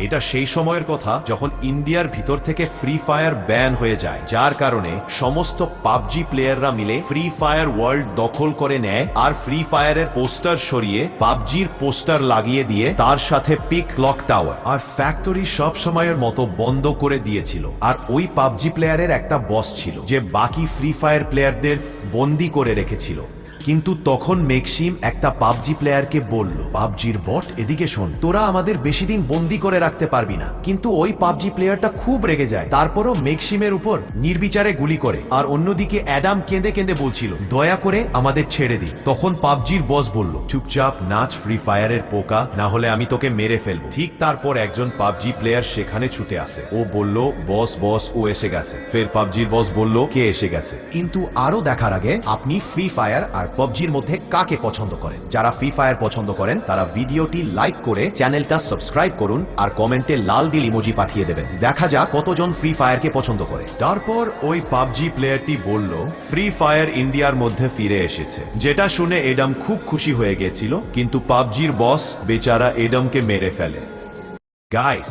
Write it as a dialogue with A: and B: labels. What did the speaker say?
A: এটা সেই সময়ের কথা যখন ইন্ডিয়ার ভিতর থেকে ফ্রি ফায়ার ব্যান হয়ে যায়, যার কারণে সমস্ত পাবজি প্লেয়াররা মিলে ফ্রি ফায়ার ওয়ার্ল্ড দখল করে নেয় আর ফ্রি ফায়ারের পোস্টার সরিয়ে পাবজির পোস্টার লাগিয়ে দিয়ে তার সাথে পিক ক্লক টাওয়ার আর ফ্যাক্টরি সব সময়ের মতো বন্ধ করে দিয়েছিল। আর ওই পাবজি প্লেয়ারের একটা বস ছিল যে বাকি ফ্রি ফায়ার প্লেয়ারদের বন্দি করে রেখেছিল। কিন্তু তখন মেক্সিম একটা পাবজি প্লেয়ারকে বলল, পাবজির বট এদিকে শোন, তোরা আমাদের বেশি দিন বন্দি করে রাখতে পারবি না। কিন্তু ওই পাবজি প্লেয়ারটা খুব রেগে যায়, তারপরও মেক্সিমের উপর নির্বিচারে গুলি করে। আর অন্যদিকে অ্যাডাম কেঁদে কেঁদে বলছিল, দয়া করে আমাদের ছেড়ে দি। তখন পাবজির বস বলল, চুপচাপ নাচ ফ্রি ফায়ারের পোকা, না হলে আমি তোকে মেরে ফেলবো। ঠিক তারপর একজন পাবজি প্লেয়ার সেখানে ছুটে আসে। ও বলল, বস বস ও এসে গেছে। ফের পাবজির বস বলল, কে এসে গেছে?
B: কিন্তু আরো দেখার আগে আপনি ফ্রি ফায়ার আর পাবজির মধ্যে কাকে পছন্দ করেন? যারা ফ্রি ফায়ার পছন্দ করেন তারা ভিডিওটি লাইক করে চ্যানেলটা সাবস্ক্রাইব করুন আর কমেন্টে লাল দিল ইমোজি পাঠিয়ে দেবেন। দেখা যাক কতজন ফ্রি ফায়ারকে পছন্দ করে।
A: তারপর ওই পাবজি প্লেয়ারটি বলল, ফ্রি ফায়ার ইন্ডিয়ার মধ্যে ফিরে এসেছে। যেটা শুনে এডাম খুব খুশি হয়ে গেছিল, কিন্তু পাবজির বস বেচারা এডামকে মেরে ফেলে। গাইস,